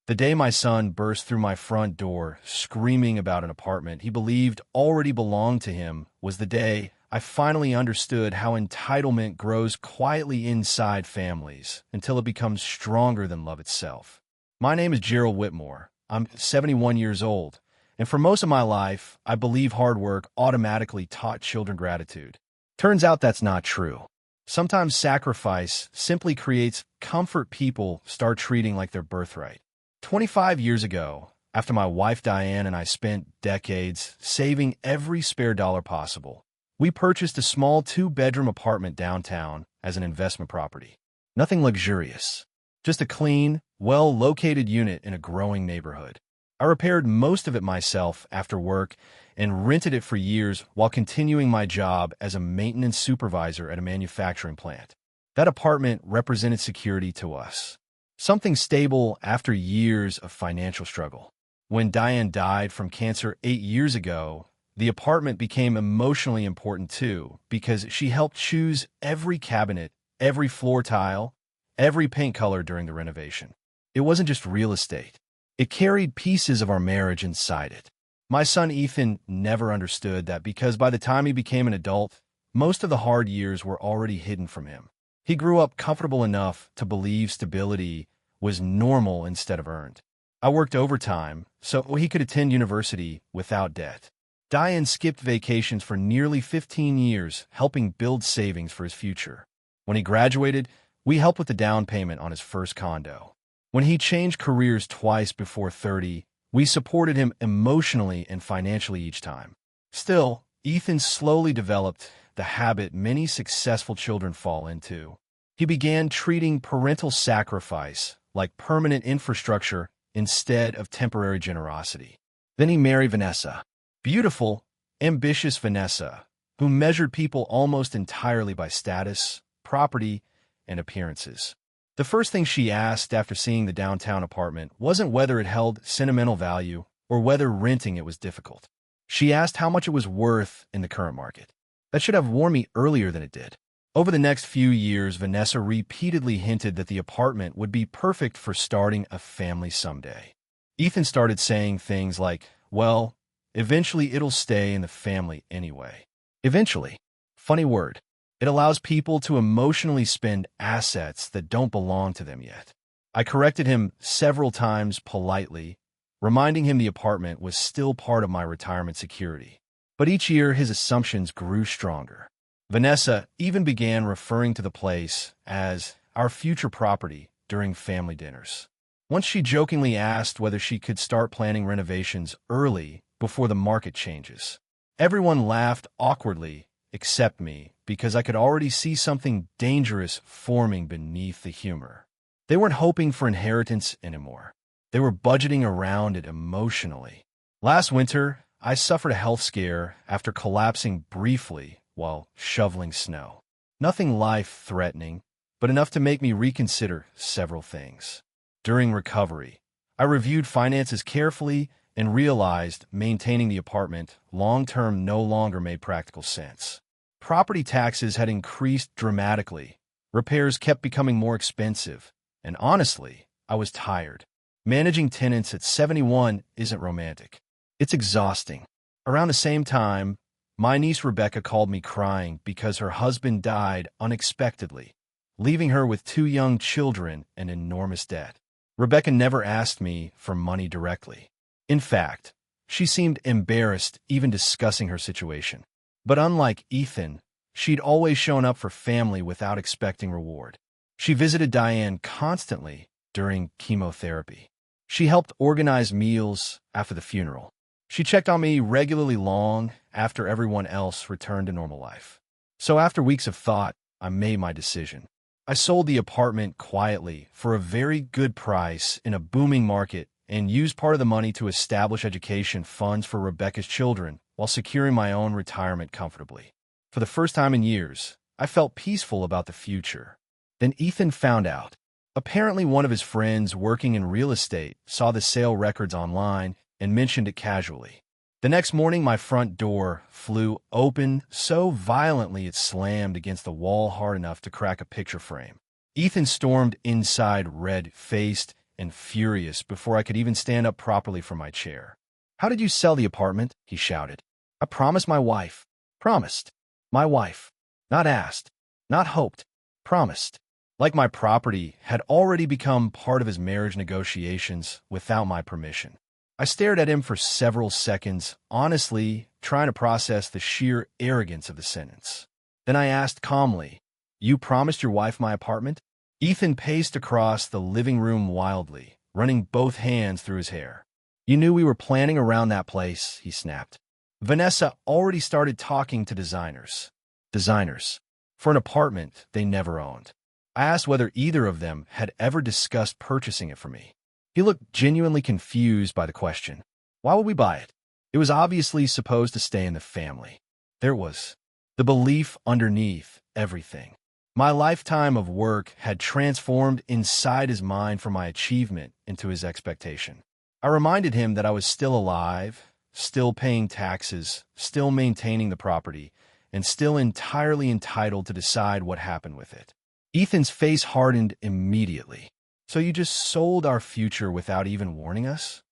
The day my son burst through my front door, screaming about an apartment he believed already belonged to him, was the day I finally understood how entitlement grows quietly inside families until it becomes stronger than love itself. My name is Gerald Whitmore. I'm 71 years old, and for most of my life, I believe hard work automatically taught children gratitude. Turns out that's not true. Sometimes sacrifice simply creates comfort people start treating like their birthright. 25 years ago, after my wife Diane and I spent decades saving every spare dollar possible, we purchased a small two-bedroom apartment downtown as an investment property. Nothing luxurious, just a clean, well-located unit in a growing neighborhood. I repaired most of it myself after work and rented it for years while continuing my job as a maintenance supervisor at a manufacturing plant. That apartment represented security to us. Something stable after years of financial struggle. When Diane died from cancer 8 years ago, the apartment became emotionally important too because she helped choose every cabinet, every floor tile, every paint color during the renovation. It wasn't just real estate. It carried pieces of our marriage inside it. My son Ethan never understood that because by the time he became an adult, most of the hard years were already hidden from him. He grew up comfortable enough to believe stability was normal instead of earned. I worked overtime so he could attend university without debt. Diane skipped vacations for nearly 15 years, helping build savings for his future. When he graduated, we helped with the down payment on his first condo. When he changed careers twice before 30, we supported him emotionally and financially each time. Still, Ethan slowly developed the habit many successful children fall into. He began treating parental sacrifice like permanent infrastructure instead of temporary generosity. Then he married Vanessa. Beautiful, ambitious Vanessa, who measured people almost entirely by status, property, and appearances. The first thing she asked after seeing the downtown apartment wasn't whether it held sentimental value or whether renting it was difficult. She asked how much it was worth in the current market. That should have warned me earlier than it did. Over the next few years, Vanessa repeatedly hinted that the apartment would be perfect for starting a family someday. Ethan started saying things like, well, eventually it'll stay in the family anyway. Eventually. Funny word. It allows people to emotionally spend assets that don't belong to them yet. I corrected him several times politely, reminding him the apartment was still part of my retirement security. But each year, his assumptions grew stronger. Vanessa even began referring to the place as our future property during family dinners. Once she jokingly asked whether she could start planning renovations early before the market changes. Everyone laughed awkwardly, except me, because I could already see something dangerous forming beneath the humor. They weren't hoping for inheritance anymore. They were budgeting around it emotionally. Last winter, I suffered a health scare after collapsing briefly while shoveling snow. Nothing life-threatening, but enough to make me reconsider several things. During recovery, I reviewed finances carefully and realized maintaining the apartment long-term no longer made practical sense. Property taxes had increased dramatically, repairs kept becoming more expensive, and honestly, I was tired. Managing tenants at 71 isn't romantic. It's exhausting. Around the same time, my niece Rebecca called me crying because her husband died unexpectedly, leaving her with 2 young children and enormous debt. Rebecca never asked me for money directly. In fact, she seemed embarrassed even discussing her situation. But unlike Ethan, she'd always shown up for family without expecting reward. She visited Diane constantly during chemotherapy. She helped organize meals after the funeral. She checked on me regularly long after everyone else returned to normal life. So after weeks of thought, I made my decision. I sold the apartment quietly for a very good price in a booming market and used part of the money to establish education funds for Rebecca's children while securing my own retirement comfortably. For the first time in years, I felt peaceful about the future. Then Ethan found out. Apparently one of his friends working in real estate saw the sale records online and mentioned it casually. The next morning, my front door flew open so violently it slammed against the wall hard enough to crack a picture frame. Ethan stormed inside red-faced and furious before I could even stand up properly from my chair. "How did you sell the apartment?" he shouted. "I promised my wife." "Promised. My wife. Not asked. Not hoped. Promised." Like my property had already become part of his marriage negotiations without my permission. I stared at him for several seconds, honestly trying to process the sheer arrogance of the sentence. Then I asked calmly, "You promised your wife my apartment?" Ethan paced across the living room wildly, running both hands through his hair. "You knew we were planning around that place," he snapped. Vanessa already started talking to designers. Designers. For an apartment they never owned. I asked whether either of them had ever discussed purchasing it for me. He looked genuinely confused by the question. Why would we buy it? It was obviously supposed to stay in the family. There was the belief underneath everything. My lifetime of work had transformed inside his mind from my achievement into his expectation. I reminded him that I was still alive, still paying taxes, still maintaining the property, and still entirely entitled to decide what happened with it. Ethan's face hardened immediately. "So you just sold our future without even warning us?"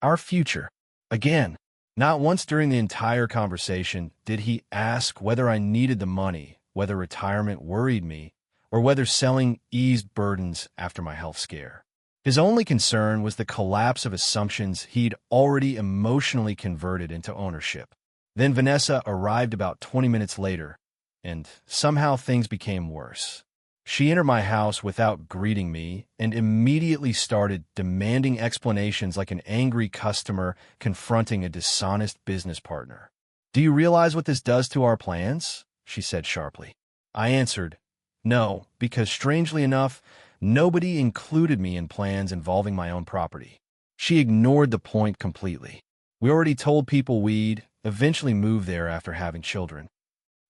Our future. Again. Not once during the entire conversation did he ask whether I needed the money, whether retirement worried me, or whether selling eased burdens after my health scare. His only concern was the collapse of assumptions he'd already emotionally converted into ownership. Then Vanessa arrived about 20 minutes later, and somehow things became worse. She entered my house without greeting me and immediately started demanding explanations like an angry customer confronting a dishonest business partner. "Do you realize what this does to our plans?" she said sharply. I answered, "No, because strangely enough, nobody included me in plans involving my own property." She ignored the point completely. "We already told people we'd eventually move there after having children."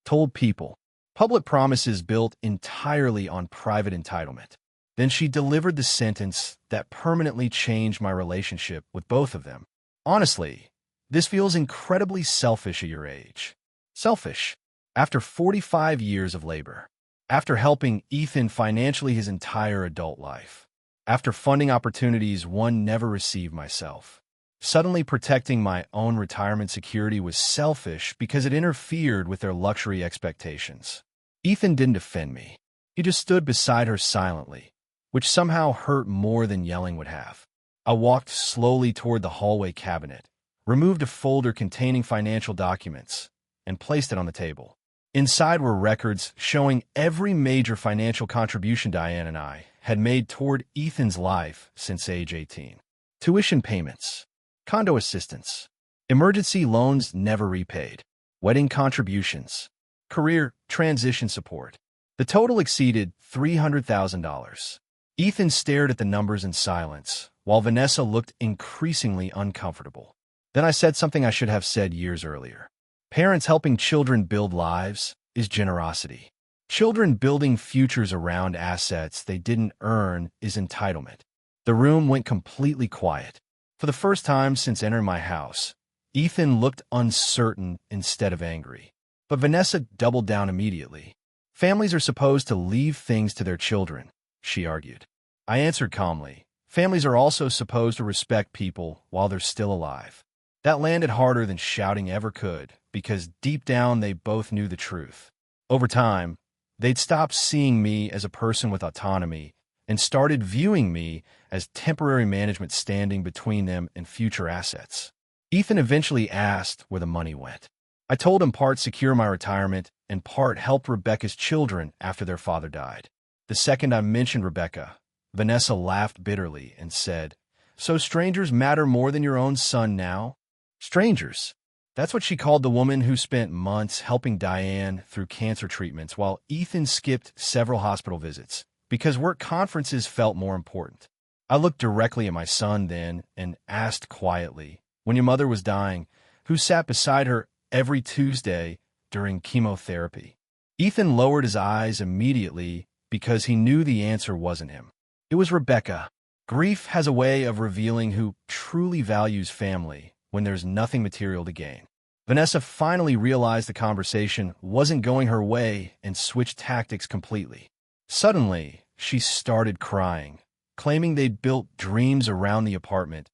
Told people. Public promises built entirely on private entitlement. Then she delivered the sentence that permanently changed my relationship with both of them. "Honestly, this feels incredibly selfish at your age." Selfish. After 45 years of labor. After helping Ethan financially his entire adult life. After funding opportunities one never received myself. Suddenly protecting my own retirement security was selfish because it interfered with their luxury expectations. Ethan didn't defend me. He just stood beside her silently, which somehow hurt more than yelling would have. I walked slowly toward the hallway cabinet, removed a folder containing financial documents, and placed it on the table. Inside were records showing every major financial contribution Diane and I had made toward Ethan's life since age 18. Tuition payments, condo assistance, emergency loans never repaid, wedding contributions, career transition support. The total exceeded $300,000. Ethan stared at the numbers in silence, while Vanessa looked increasingly uncomfortable. Then I said something I should have said years earlier. Parents helping children build lives is generosity. Children building futures around assets they didn't earn is entitlement. The room went completely quiet. For the first time since entering my house, Ethan looked uncertain instead of angry. But Vanessa doubled down immediately. "Families are supposed to leave things to their children," she argued. I answered calmly, "Families are also supposed to respect people while they're still alive." That landed harder than shouting ever could, because deep down they both knew the truth. Over time, they'd stopped seeing me as a person with autonomy and started viewing me as temporary management standing between them and future assets. Ethan eventually asked where the money went. I told him part secure my retirement and part help Rebecca's children after their father died. The second I mentioned Rebecca, Vanessa laughed bitterly and said, "So strangers matter more than your own son now?" Strangers. That's what she called the woman who spent months helping Diane through cancer treatments while Ethan skipped several hospital visits because work conferences felt more important. I looked directly at my son then and asked quietly, "When your mother was dying, who sat beside her every Tuesday during chemotherapy?" Ethan lowered his eyes immediately because he knew the answer wasn't him. It was Rebecca. Grief has a way of revealing who truly values family when there's nothing material to gain. Vanessa finally realized the conversation wasn't going her way and switched tactics completely. Suddenly, she started crying, claiming they'd built dreams around the apartment.